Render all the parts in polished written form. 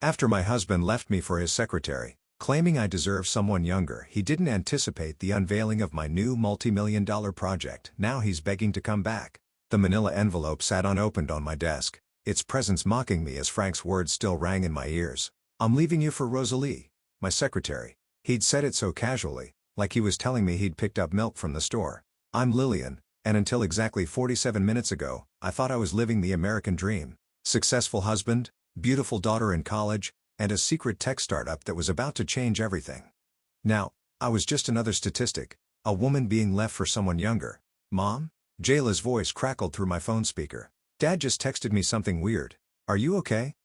After my husband left me for his secretary, claiming I deserve someone younger, he didn't anticipate the unveiling of my new multi-million-dollar project. Now he's begging to come back. The manila envelope sat unopened on my desk, its presence mocking me as Frank's words still rang in my ears. "I'm leaving you for Rosalie, my secretary." He'd said it so casually, like he was telling me he'd picked up milk from the store. I'm Lillian, and until exactly 47 minutes ago, I thought I was living the American dream. Successful husband, beautiful daughter in college, and a secret tech startup that was about to change everything. Now, I was just another statistic, a woman being left for someone younger. "Mom?" Jayla's voice crackled through my phone speaker. "Dad just texted me something weird. Are you okay?"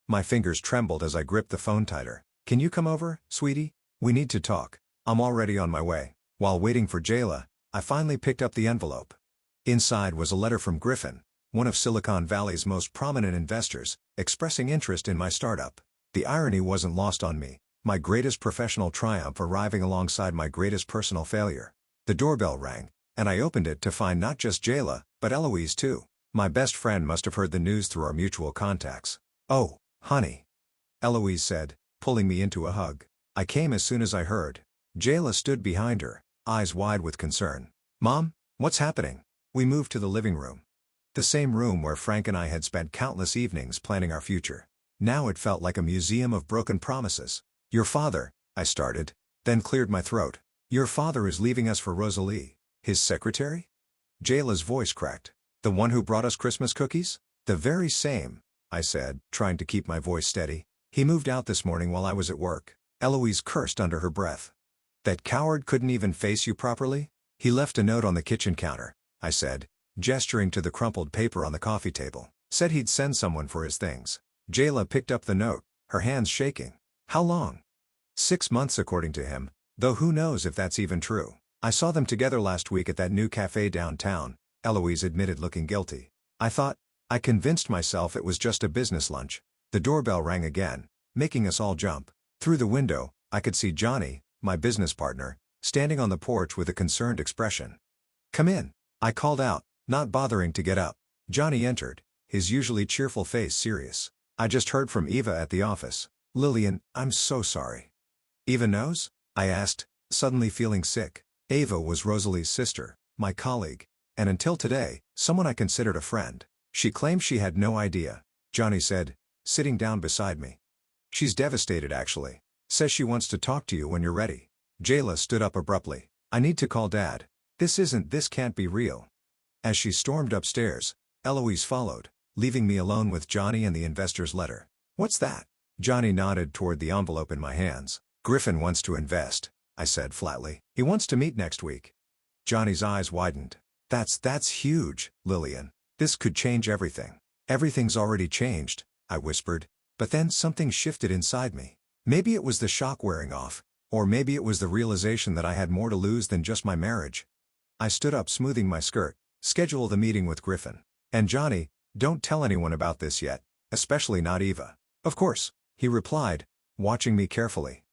My fingers trembled as I gripped the phone tighter. "Can you come over, sweetie? We need to talk." "I'm already on my way." While waiting for Jayla, I finally picked up the envelope. Inside was a letter from Griffin, one of Silicon Valley's most prominent investors, expressing interest in my startup. The irony wasn't lost on me, my greatest professional triumph arriving alongside my greatest personal failure. The doorbell rang, and I opened it to find not just Jayla, but Eloise too. My best friend must have heard the news through our mutual contacts. "Oh, honey," Eloise said, pulling me into a hug. "I came as soon as I heard." Jayla stood behind her, eyes wide with concern. "Mom, what's happening?" We moved to the living room. The same room where Frank and I had spent countless evenings planning our future. Now it felt like a museum of broken promises. "Your father," I started, then cleared my throat. "Your father is leaving us for Rosalie." "His secretary?" Jayla's voice cracked. "The one who brought us Christmas cookies?" "The very same," I said, trying to keep my voice steady. "He moved out this morning while I was at work." Eloise cursed under her breath. "That coward couldn't even face you properly?" "He left a note on the kitchen counter," I said, gesturing to the crumpled paper on the coffee table. "Said he'd send someone for his things." Jayla picked up the note, her hands shaking. "How long?" 6 months according to him, though who knows if that's even true. "I saw them together last week at that new cafe downtown," Eloise admitted, looking guilty. I convinced myself it was just a business lunch." The doorbell rang again, making us all jump. Through the window, I could see Johnny, my business partner, standing on the porch with a concerned expression. "Come in," I called out, not bothering to get up. Johnny entered, his usually cheerful face serious. "I just heard from Eva at the office. Lillian, I'm so sorry." "Eva knows?" I asked, suddenly feeling sick. Eva was Rosalie's sister, my colleague, and until today, someone I considered a friend. "She claims she had no idea," Johnny said, sitting down beside me. "She's devastated actually. Says she wants to talk to you when you're ready." Jayla stood up abruptly. "I need to call Dad. This can't be real." As she stormed upstairs, Eloise followed, leaving me alone with Johnny and the investor's letter. "What's that?" Johnny nodded toward the envelope in my hands. "Griffin wants to invest," I said flatly. "He wants to meet next week." Johnny's eyes widened. That's huge, Lillian. This could change everything." "Everything's already changed," I whispered, but then something shifted inside me. Maybe it was the shock wearing off, or maybe it was the realization that I had more to lose than just my marriage. I stood up, smoothing my skirt. "Schedule the meeting with Griffin. And Johnny, don't tell anyone about this yet, especially not Eva." "Of course," he replied, watching me carefully.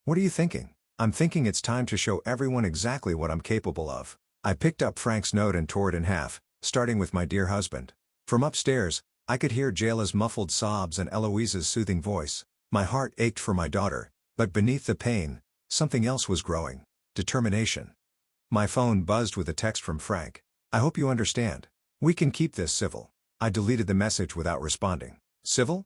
"What are you thinking?" "I'm thinking it's time to show everyone exactly what I'm capable of." I picked up Frank's note and tore it in half, starting with "My dear husband." From upstairs, I could hear Jayla's muffled sobs and Eloise's soothing voice. My heart ached for my daughter, but beneath the pain, something else was growing: determination. My phone buzzed with a text from Frank. "I hope you understand. We can keep this civil." I deleted the message without responding. Civil?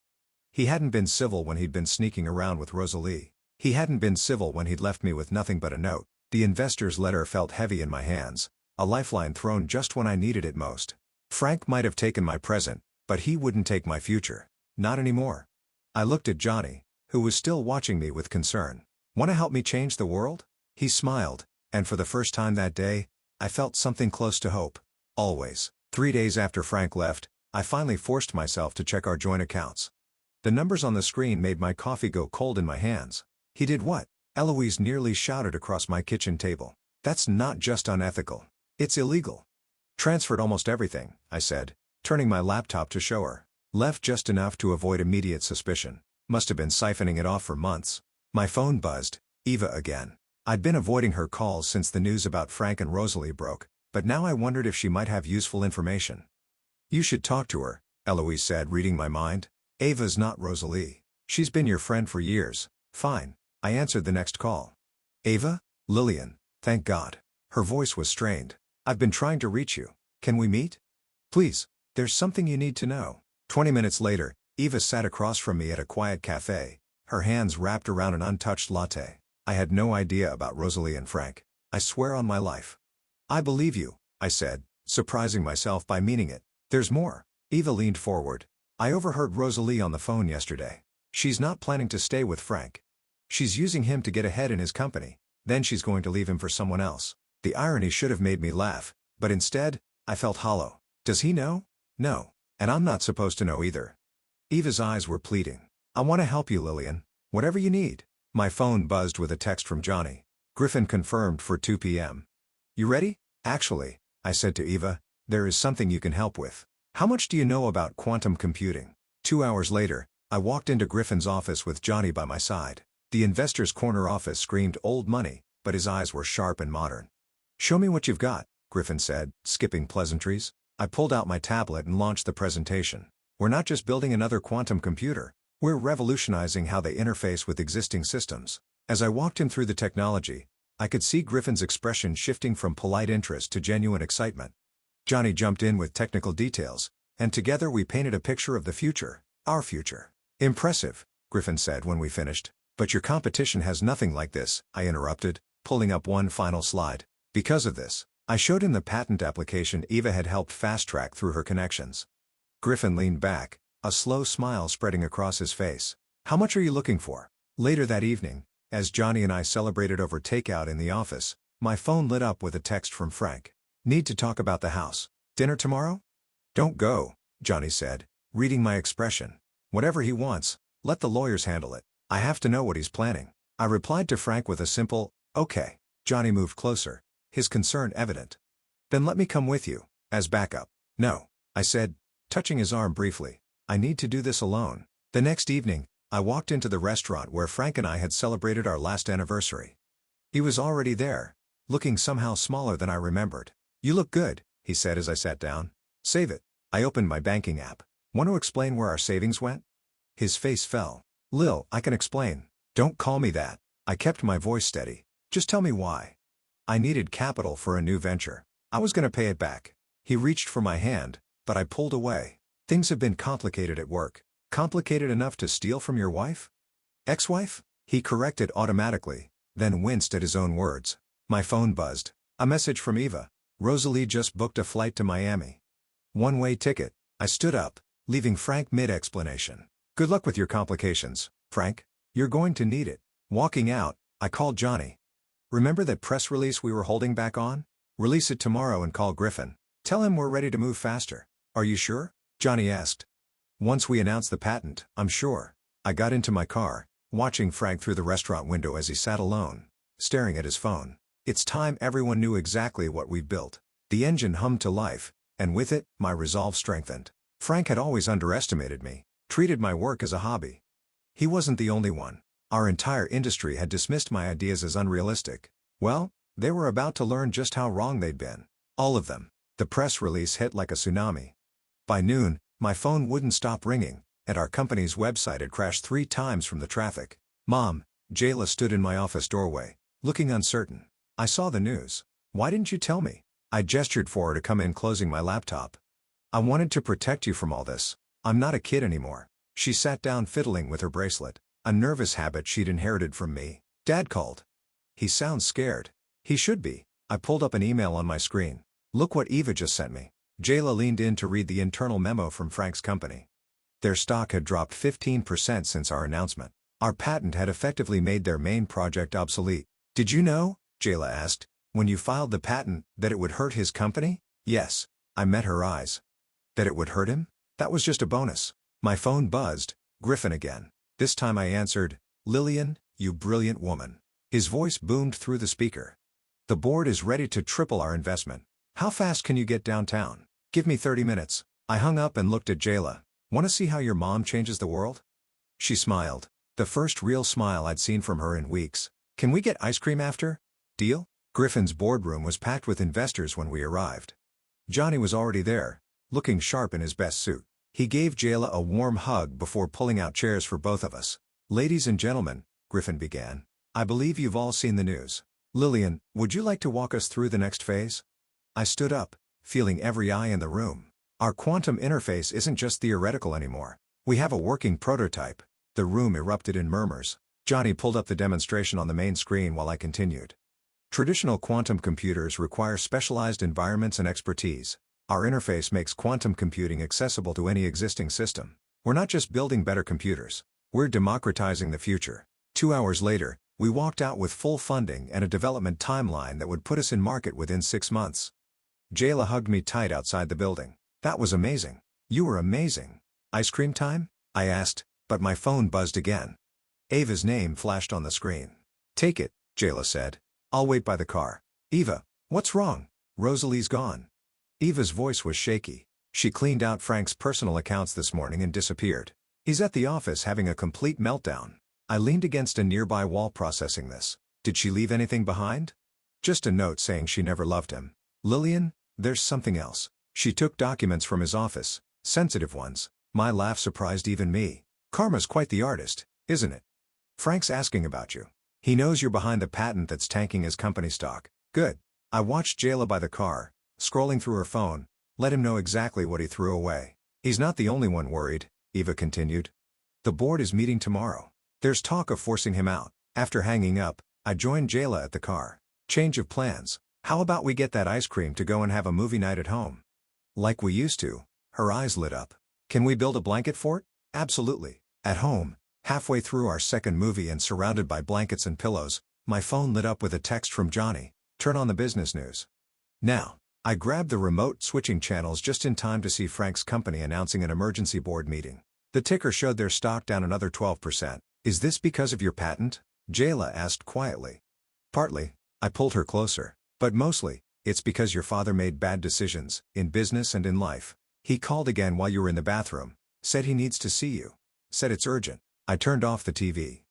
He hadn't been civil when he'd been sneaking around with Rosalie. He hadn't been civil when he'd left me with nothing but a note. The investor's letter felt heavy in my hands, a lifeline thrown just when I needed it most. Frank might have taken my present, but he wouldn't take my future. Not anymore. I looked at Johnny, who was still watching me with concern. "Want to help me change the world?" He smiled, and for the first time that day, I felt something close to hope. Always. 3 days after Frank left, I finally forced myself to check our joint accounts. The numbers on the screen made my coffee go cold in my hands. "He did what?" Eloise nearly shouted across my kitchen table. "That's not just unethical. It's illegal." "Transferred almost everything," I said, turning my laptop to show her. "Left just enough to avoid immediate suspicion. Must have been siphoning it off for months." My phone buzzed. Eva again. I'd been avoiding her calls since the news about Frank and Rosalie broke, but now I wondered if she might have useful information. "You should talk to her," Eloise said, reading my mind. "Ava's not Rosalie." She's been your friend for years. Fine. I answered the next call. Ava? Lillian. Thank God. Her voice was strained. I've been trying to reach you. Can we meet? Please. There's something you need to know. 20 minutes later, Eva sat across from me at a quiet cafe, her hands wrapped around an untouched latte. I had no idea about Rosalie and Frank. I swear on my life. I believe you, I said, surprising myself by meaning it. There's more. Eva leaned forward. I overheard Rosalie on the phone yesterday. She's not planning to stay with Frank. She's using him to get ahead in his company, then she's going to leave him for someone else. The irony should have made me laugh, but instead, I felt hollow. Does he know? No. And I'm not supposed to know either. Eva's eyes were pleading. I want to help you, Lillian. Whatever you need. My phone buzzed with a text from Johnny. Griffin confirmed for 2 p.m. You ready? Actually, I said to Eva, there is something you can help with. How much do you know about quantum computing? 2 hours later, I walked into Griffin's office with Johnny by my side. The investor's corner office screamed old money, but his eyes were sharp and modern. Show me what you've got, Griffin said, skipping pleasantries. I pulled out my tablet and launched the presentation. We're not just building another quantum computer, we're revolutionizing how they interface with existing systems. As I walked him through the technology, I could see Griffin's expression shifting from polite interest to genuine excitement. Johnny jumped in with technical details, and together we painted a picture of the future, our future. Impressive, Griffin said when we finished. But your competition has nothing like this, I interrupted, pulling up one final slide. Because of this, I showed him the patent application Eva had helped fast-track through her connections. Griffin leaned back, a slow smile spreading across his face. How much are you looking for? Later that evening, as Johnny and I celebrated over takeout in the office, my phone lit up with a text from Frank. Need to talk about the house. Dinner tomorrow? Don't go, Johnny said, reading my expression. Whatever he wants, let the lawyers handle it. I have to know what he's planning. I replied to Frank with a simple, okay. Johnny moved closer, his concern evident. Then let me come with you, as backup. No, I said, touching his arm briefly. I need to do this alone. The next evening, I walked into the restaurant where Frank and I had celebrated our last anniversary. He was already there, looking somehow smaller than I remembered. You look good, he said as I sat down. Save it. I opened my banking app. Want to explain where our savings went? His face fell. Lil, I can explain. Don't call me that. I kept my voice steady. Just tell me why. I needed capital for a new venture. I was going to pay it back. He reached for my hand, but I pulled away. Things have been complicated at work. Complicated enough to steal from your wife? Ex-wife? He corrected automatically, then winced at his own words. My phone buzzed. A message from Eva. Rosalie just booked a flight to Miami. One-way ticket. I stood up, leaving Frank mid-explanation. Good luck with your complications, Frank. You're going to need it. Walking out, I called Johnny. Remember that press release we were holding back on? Release it tomorrow and call Griffin. Tell him we're ready to move faster. Are you sure? Johnny asked. Once we announce the patent, I'm sure. I got into my car, watching Frank through the restaurant window as he sat alone, staring at his phone. It's time everyone knew exactly what we've built. The engine hummed to life, and with it, my resolve strengthened. Frank had always underestimated me, treated my work as a hobby. He wasn't the only one. Our entire industry had dismissed my ideas as unrealistic. Well, they were about to learn just how wrong they'd been. All of them. The press release hit like a tsunami. By noon, my phone wouldn't stop ringing, and our company's website had crashed 3 times from the traffic. Mom, Jayla stood in my office doorway, looking uncertain. I saw the news. Why didn't you tell me? I gestured for her to come in, closing my laptop. I wanted to protect you from all this. I'm not a kid anymore. She sat down fiddling with her bracelet, a nervous habit she'd inherited from me. Dad called. He sounds scared. He should be. I pulled up an email on my screen. Look what Eva just sent me. Jayla leaned in to read the internal memo from Frank's company. Their stock had dropped 15% since our announcement. Our patent had effectively made their main project obsolete. Did you know, Jayla asked, when you filed the patent, that it would hurt his company? Yes. I met her eyes. That it would hurt him? That was just a bonus. My phone buzzed. Griffin again. This time I answered, Lillian, you brilliant woman. His voice boomed through the speaker. The board is ready to triple our investment. How fast can you get downtown? Give me 30 minutes. I hung up and looked at Jayla. Want to see how your mom changes the world? She smiled. The first real smile I'd seen from her in weeks. Can we get ice cream after? Deal? Griffin's boardroom was packed with investors when we arrived. Johnny was already there, looking sharp in his best suit. He gave Jayla a warm hug before pulling out chairs for both of us. "Ladies and gentlemen," Griffin began, "I believe you've all seen the news. Lillian, would you like to walk us through the next phase?" I stood up, feeling every eye in the room. Our quantum interface isn't just theoretical anymore. We have a working prototype. The room erupted in murmurs. Johnny pulled up the demonstration on the main screen while I continued. Traditional quantum computers require specialized environments and expertise. Our interface makes quantum computing accessible to any existing system. We're not just building better computers. We're democratizing the future. 2 hours later, we walked out with full funding and a development timeline that would put us in market within 6 months. Jayla hugged me tight outside the building. "That was amazing. You were amazing." "Ice cream time?" I asked, but my phone buzzed again. Ava's name flashed on the screen. "Take it," Jayla said. "I'll wait by the car." "Eva, what's wrong?" "Rosalie's gone." Eva's voice was shaky. "She cleaned out Frank's personal accounts this morning and disappeared. He's at the office having a complete meltdown." I leaned against a nearby wall processing this. "Did she leave anything behind?" "Just a note saying she never loved him." "Lillian, there's something else. She took documents from his office, sensitive ones." My laugh surprised even me. "Karma's quite the artist, isn't it? Frank's asking about you. He knows you're behind the patent that's tanking his company stock." "Good." I watched Jayla by the car, scrolling through her phone, let him know exactly what he threw away. "He's not the only one worried," Eva continued. "The board is meeting tomorrow. There's talk of forcing him out." After hanging up, I joined Jayla at the car. "Change of plans. How about we get that ice cream to go and have a movie night at home?" "Like we used to." Her eyes lit up. "Can we build a blanket fort?" "Absolutely." At home, halfway through our second movie and surrounded by blankets and pillows, my phone lit up with a text from Johnny. "Turn on the business news." Now. I grabbed the remote, switching channels just in time to see Frank's company announcing an emergency board meeting. The ticker showed their stock down another 12%. "Is this because of your patent?" Jayla asked quietly. "Partly." I pulled her closer. "But mostly, it's because your father made bad decisions, in business and in life. He called again while you were in the bathroom, said he needs to see you. Said it's urgent." I turned off the TV.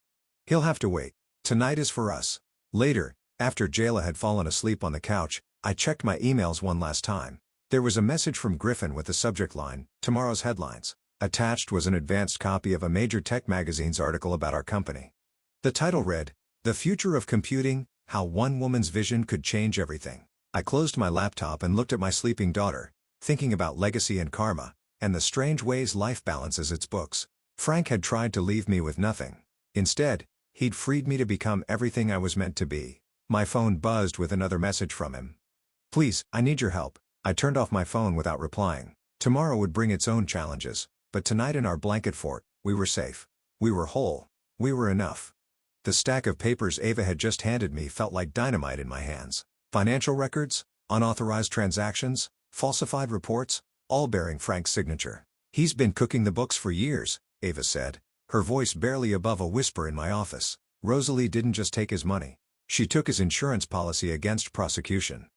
"He'll have to wait. Tonight is for us." Later, after Jayla had fallen asleep on the couch, I checked my emails one last time. There was a message from Griffin with the subject line, "Tomorrow's headlines." Attached was an advanced copy of a major tech magazine's article about our company. The title read, "The Future of Computing, How One Woman's Vision Could Change Everything." I closed my laptop and looked at my sleeping daughter, thinking about legacy and karma, and the strange ways life balances its books. Frank had tried to leave me with nothing. Instead, he'd freed me to become everything I was meant to be. My phone buzzed with another message from him. "Please, I need your help." I turned off my phone without replying. Tomorrow would bring its own challenges, but tonight in our blanket fort, we were safe. We were whole. We were enough. The stack of papers Ava had just handed me felt like dynamite in my hands. Financial records, unauthorized transactions, falsified reports, all bearing Frank's signature. "He's been cooking the books for years," Ava said, her voice barely above a whisper in my office. "Rosalie didn't just take his money. She took his insurance policy against prosecution."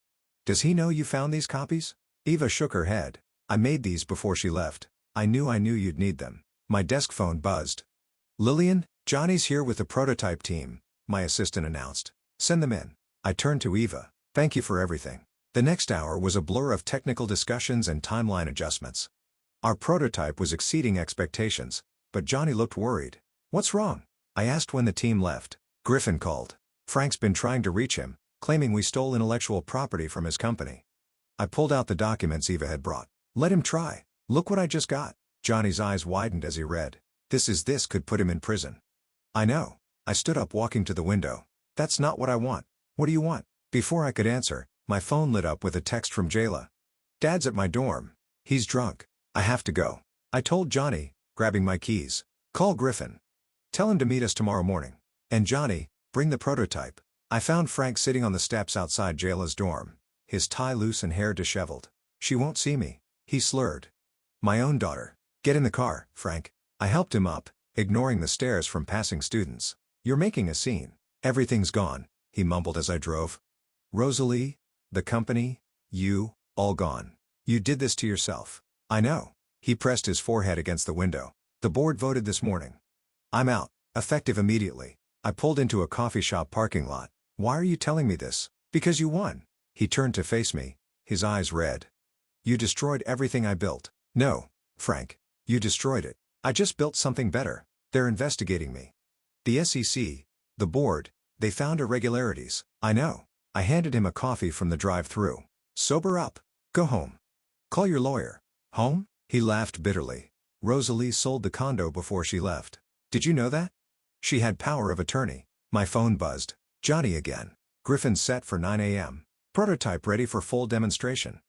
"Does he know you found these copies?" Eva shook her head. "I made these before she left. I knew you'd need them." My desk phone buzzed. "Lillian, Johnny's here with the prototype team," my assistant announced. "Send them in." I turned to Eva. "Thank you for everything." The next hour was a blur of technical discussions and timeline adjustments. Our prototype was exceeding expectations, but Johnny looked worried. "What's wrong?" I asked when the team left. Griffin called. Frank's been trying to reach him, claiming we stole intellectual property from his company. I pulled out the documents Eva had brought. "Let him try. Look what I just got." Johnny's eyes widened as he read. This could put him in prison." "I know." I stood up, walking to the window. "That's not what I want." "What do you want?" Before I could answer, my phone lit up with a text from Jayla. "Dad's at my dorm. He's drunk. I have to go." I told Johnny, grabbing my keys. "Call Griffin. Tell him to meet us tomorrow morning. And Johnny, bring the prototype." I found Frank sitting on the steps outside Jayla's dorm, his tie loose and hair disheveled. "She won't see me," he slurred. "My own daughter." "Get in the car, Frank." I helped him up, ignoring the stares from passing students. "You're making a scene." "Everything's gone," he mumbled as I drove. "Rosalie, the company, you, all gone. You did this to yourself." "I know." He pressed his forehead against the window. "The board voted this morning. I'm out, effective immediately." I pulled into a coffee shop parking lot. "Why are you telling me this?" "Because you won." He turned to face me, his eyes red. "You destroyed everything I built." "No, Frank. You destroyed it. I just built something better. They're investigating me. The SEC, the board, they found irregularities. I know. I handed him a coffee from the drive-thru. Sober up. Go home. Call your lawyer. Home? He laughed bitterly. Rosalie sold the condo before she left. Did you know that? She had power of attorney. My phone buzzed. Johnny again. Griffin set for 9 a.m. Prototype ready for full demonstration.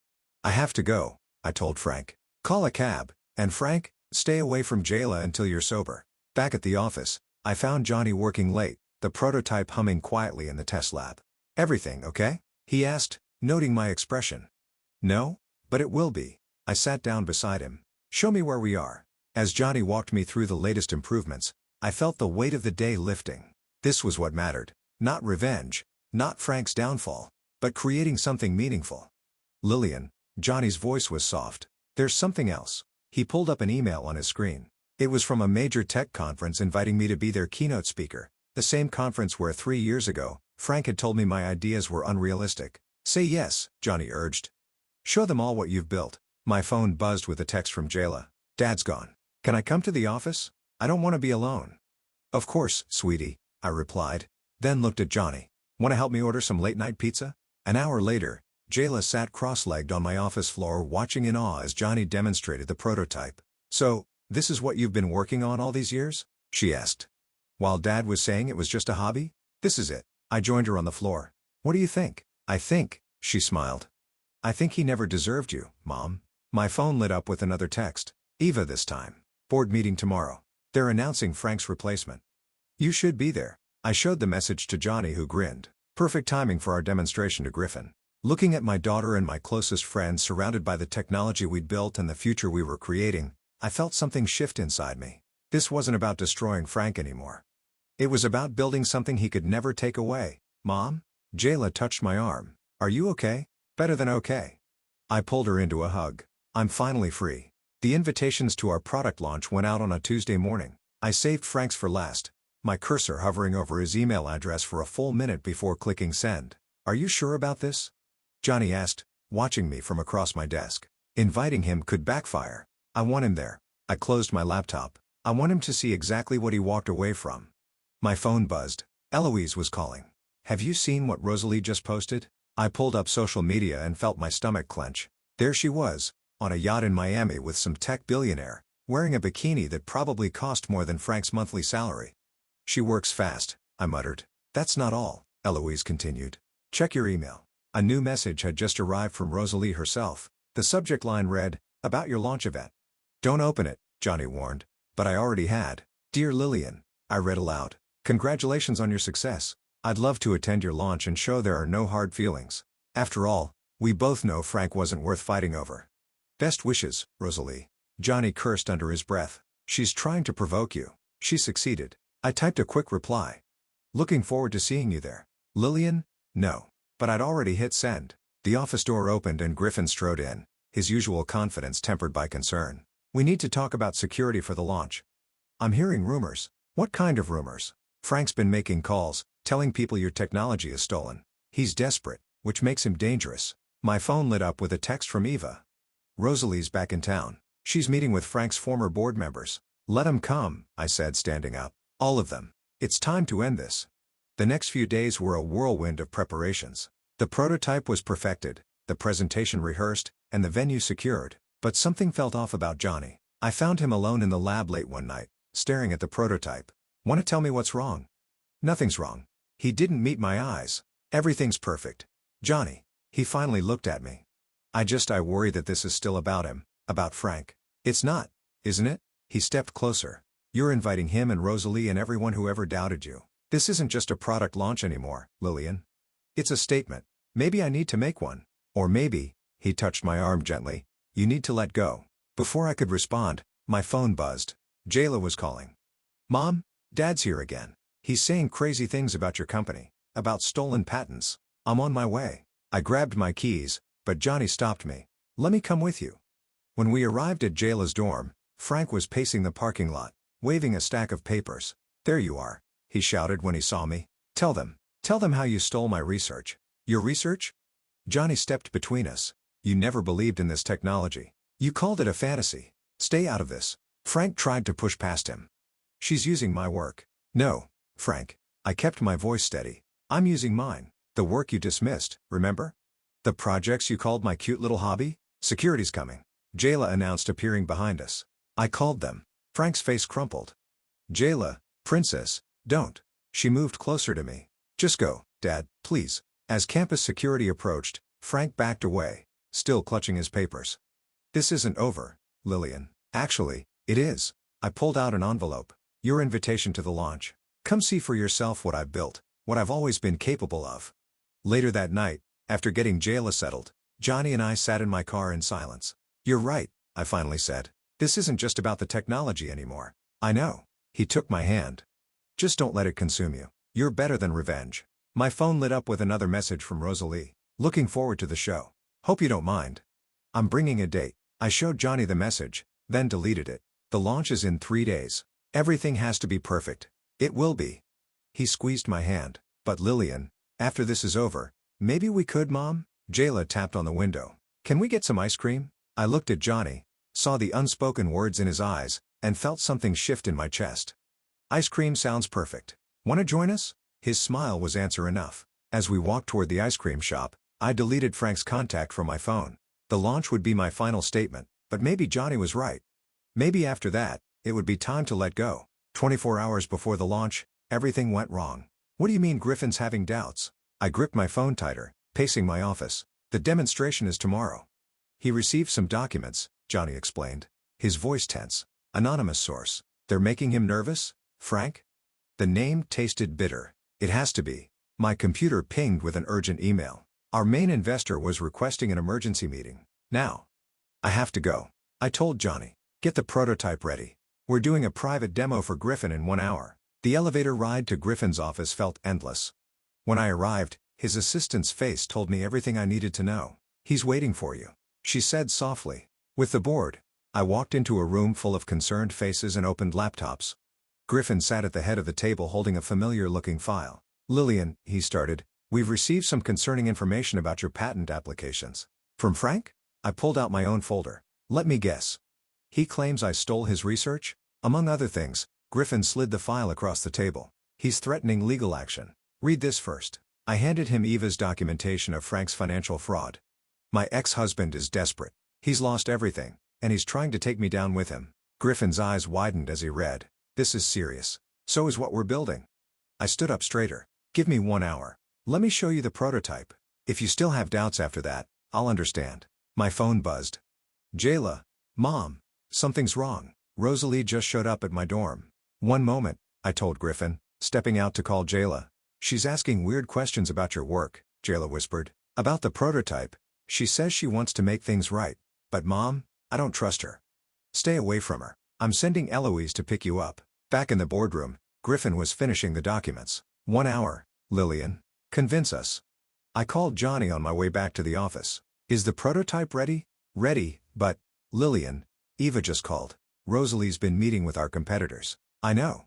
I have to go, I told Frank. Call a cab. And Frank, stay away from Jayla until you're sober. Back at the office, I found Johnny working late, the prototype humming quietly in the test lab. Everything okay? He asked, noting my expression. No, but it will be. I sat down beside him. Show me where we are. As Johnny walked me through the latest improvements, I felt the weight of the day lifting. This was what mattered. Not revenge, not Frank's downfall, but creating something meaningful. Lillian, Johnny's voice was soft. There's something else. He pulled up an email on his screen. It was from a major tech conference inviting me to be their keynote speaker, the same conference where 3 years ago, Frank had told me my ideas were unrealistic. Say yes, Johnny urged. Show them all what you've built. My phone buzzed with a text from Jayla. Dad's gone. Can I come to the office? I don't want to be alone. Of course, sweetie, I replied, then looked at Johnny. Want to help me order some late-night pizza? An hour later, Jayla sat cross-legged on my office floor watching in awe as Johnny demonstrated the prototype. So, this is what you've been working on all these years? She asked. While Dad was saying it was just a hobby? This is it. I joined her on the floor. What do you think? I think, she smiled. I think he never deserved you, Mom. My phone lit up with another text. Eva this time. Board meeting tomorrow. They're announcing Frank's replacement. You should be there. I showed the message to Johnny, who grinned. Perfect timing for our demonstration to Griffin. Looking at my daughter and my closest friends surrounded by the technology we'd built and the future we were creating, I felt something shift inside me. This wasn't about destroying Frank anymore. It was about building something he could never take away. Mom? Jayla touched my arm. Are you okay? Better than okay. I pulled her into a hug. I'm finally free. The invitations to our product launch went out on a Tuesday morning. I saved Frank's for last, my cursor hovering over his email address for a full minute before clicking send. Are you sure about this? Johnny asked, watching me from across my desk. Inviting him could backfire. I want him there. I closed my laptop. I want him to see exactly what he walked away from. My phone buzzed. Eloise was calling. Have you seen what Rosalie just posted? I pulled up social media and felt my stomach clench. There she was, on a yacht in Miami with some tech billionaire, wearing a bikini that probably cost more than Frank's monthly salary. She works fast, I muttered. That's not all, Eloise continued. Check your email. A new message had just arrived from Rosalie herself. The subject line read, about your launch event. Don't open it, Johnny warned. But I already had. Dear Lillian, I read aloud. Congratulations on your success. I'd love to attend your launch and show there are no hard feelings. After all, we both know Frank wasn't worth fighting over. Best wishes, Rosalie. Johnny cursed under his breath. She's trying to provoke you. She succeeded. I typed a quick reply. Looking forward to seeing you there. Lillian? No. But I'd already hit send. The office door opened and Griffin strode in, his usual confidence tempered by concern. We need to talk about security for the launch. I'm hearing rumors. What kind of rumors? Frank's been making calls, telling people your technology is stolen. He's desperate, which makes him dangerous. My phone lit up with a text from Eva. Rosalie's back in town. She's meeting with Frank's former board members. Let 'em come, I said, standing up. All of them. It's time to end this. The next few days were a whirlwind of preparations. The prototype was perfected, the presentation rehearsed, and the venue secured. But something felt off about Johnny. I found him alone in the lab late one night, staring at the prototype. Want to tell me what's wrong? Nothing's wrong. He didn't meet my eyes. Everything's perfect. Johnny. He finally looked at me. I worry that this is still about him, about Frank. It's not, isn't it? He stepped closer. You're inviting him and Rosalie and everyone who ever doubted you. This isn't just a product launch anymore, Lillian. It's a statement. Maybe I need to make one. Or maybe, he touched my arm gently, you need to let go. Before I could respond, my phone buzzed. Jayla was calling. Mom, Dad's here again. He's saying crazy things about your company, about stolen patents. I'm on my way. I grabbed my keys, but Johnny stopped me. Let me come with you. When we arrived at Jayla's dorm, Frank was pacing the parking lot, waving a stack of papers. There you are, he shouted when he saw me. Tell them how you stole my research. Your research? Johnny stepped between us. You never believed in this technology. You called it a fantasy. Stay out of this. Frank tried to push past him. She's using my work. No, Frank. I kept my voice steady. I'm using mine. The work you dismissed, remember? The projects you called my cute little hobby? Security's coming. Jayla announced, appearing behind us. I called them. Frank's face crumpled. Jayla, princess, don't. She moved closer to me. Just go, Dad, please. As campus security approached, Frank backed away, still clutching his papers. This isn't over, Lillian. Actually, it is. I pulled out an envelope. Your invitation to the launch. Come see for yourself what I've built, what I've always been capable of. Later that night, after getting Jayla settled, Johnny and I sat in my car in silence. You're right, I finally said. This isn't just about the technology anymore. I know. He took my hand. Just don't let it consume you. You're better than revenge. My phone lit up with another message from Rosalie. Looking forward to the show. Hope you don't mind. I'm bringing a date. I showed Johnny the message, then deleted it. The launch is in 3 days. Everything has to be perfect. It will be. He squeezed my hand. But Lillian, after this is over, maybe we could, Mom? Jayla tapped on the window. Can we get some ice cream? I looked at Johnny, saw the unspoken words in his eyes, and felt something shift in my chest. Ice cream sounds perfect. Want to join us? His smile was answer enough. As we walked toward the ice cream shop, I deleted Frank's contact from my phone. The launch would be my final statement, but maybe Johnny was right. Maybe after that, it would be time to let go. 24 hours before the launch, everything went wrong. What do you mean Griffin's having doubts? I gripped my phone tighter, pacing my office. The demonstration is tomorrow. He received some documents, Johnny explained. His voice tense. Anonymous source. They're making him nervous? Frank? The name tasted bitter. It has to be. My computer pinged with an urgent email. Our main investor was requesting an emergency meeting. Now. I have to go. I told Johnny. Get the prototype ready. We're doing a private demo for Griffin in 1 hour. The elevator ride to Griffin's office felt endless. When I arrived, his assistant's face told me everything I needed to know. He's waiting for you, she said softly. With the board, I walked into a room full of concerned faces and opened laptops. Griffin sat at the head of the table holding a familiar-looking file. Lillian, he started, we've received some concerning information about your patent applications. From Frank? I pulled out my own folder. Let me guess. He claims I stole his research? Among other things, Griffin slid the file across the table. He's threatening legal action. Read this first. I handed him Eva's documentation of Frank's financial fraud. My ex-husband is desperate. He's lost everything, and he's trying to take me down with him. Griffin's eyes widened as he read. This is serious. So is what we're building. I stood up straighter. Give me 1 hour. Let me show you the prototype. If you still have doubts after that, I'll understand. My phone buzzed. Jayla. Mom. Something's wrong. Rosalie just showed up at my dorm. 1 moment, I told Griffin, stepping out to call Jayla. She's asking weird questions about your work, Jayla whispered. About the prototype. She says she wants to make things right. But Mom, I don't trust her. Stay away from her. I'm sending Eloise to pick you up. Back in the boardroom, Griffin was finishing the documents. 1 hour, Lillian. Convince us. I called Johnny on my way back to the office. Is the prototype ready? Ready, but, Lillian, Eva just called. Rosalie's been meeting with our competitors. I know.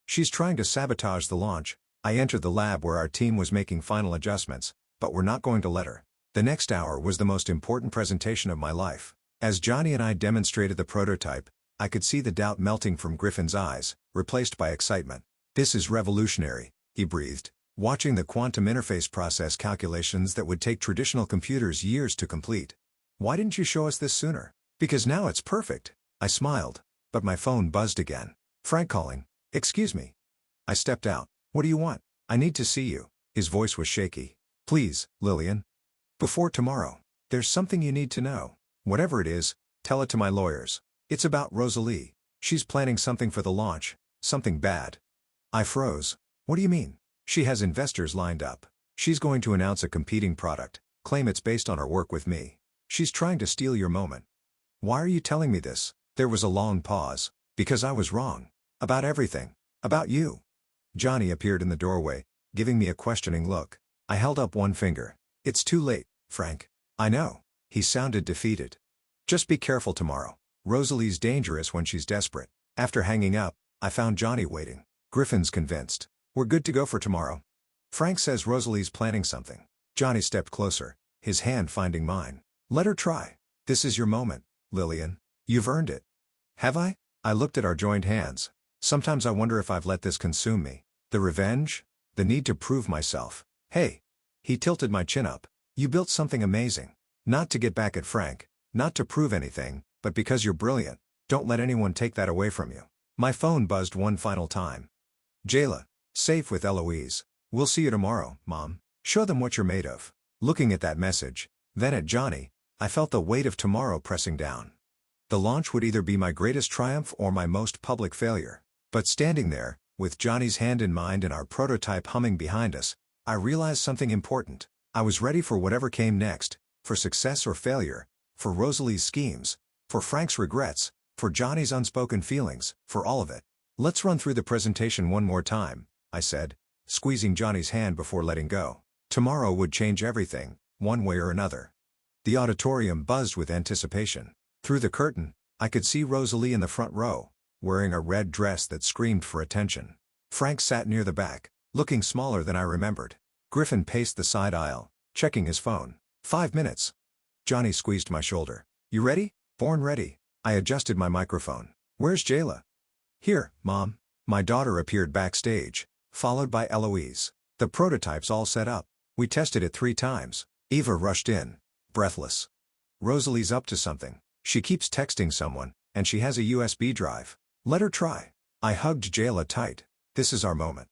She's trying to sabotage the launch. I entered the lab where our team was making final adjustments, but we're not going to let her. The next hour was the most important presentation of my life. As Johnny and I demonstrated the prototype, I could see the doubt melting from Griffin's eyes, replaced by excitement. This is revolutionary, he breathed, watching the quantum interface process calculations that would take traditional computers years to complete. Why didn't you show us this sooner? Because now it's perfect. I smiled, but my phone buzzed again. Frank calling. Excuse me. I stepped out. What do you want? I need to see you. His voice was shaky. Please, Lillian. Before tomorrow. There's something you need to know. Whatever it is, tell it to my lawyers. It's about Rosalie. She's planning something for the launch. Something bad. I froze. What do you mean? She has investors lined up. She's going to announce a competing product, claim it's based on her work with me. She's trying to steal your moment. Why are you telling me this? There was a long pause. Because I was wrong. About everything. About you. Johnny appeared in the doorway, giving me a questioning look. I held up one finger. It's too late, Frank. I know. He sounded defeated. Just be careful tomorrow. Rosalie's dangerous when she's desperate. After hanging up, I found Johnny waiting. Griffin's convinced. We're good to go for tomorrow. Frank says Rosalie's planning something. Johnny stepped closer, his hand finding mine. Let her try. This is your moment, Lillian. You've earned it. Have I? I looked at our joined hands. Sometimes I wonder if I've let this consume me. The revenge? The need to prove myself. Hey. He tilted my chin up. You built something amazing. Not to get back at Frank, not to prove anything, but because you're brilliant. Don't let anyone take that away from you. My phone buzzed one final time. Jayla. Safe with Eloise. We'll see you tomorrow, Mom. Show them what you're made of. Looking at that message, then at Johnny, I felt the weight of tomorrow pressing down. The launch would either be my greatest triumph or my most public failure. But standing there, with Johnny's hand in mind and our prototype humming behind us, I realized something important. I was ready for whatever came next, for success or failure, for Rosalie's schemes, for Frank's regrets, for Johnny's unspoken feelings, for all of it. Let's run through the presentation one more time, I said, squeezing Johnny's hand before letting go. Tomorrow would change everything, one way or another. The auditorium buzzed with anticipation. Through the curtain, I could see Rosalie in the front row, wearing a red dress that screamed for attention. Frank sat near the back, looking smaller than I remembered. Griffin paced the side aisle, checking his phone. 5 minutes. Johnny squeezed my shoulder. You ready? Born ready. I adjusted my microphone. Where's Jayla? Here, Mom. My daughter appeared backstage, followed by Eloise. The prototype's all set up. We tested it 3 times. Eva rushed in, breathless. Rosalie's up to something. She keeps texting someone, and she has a USB drive. Let her try. I hugged Jayla tight. This is our moment.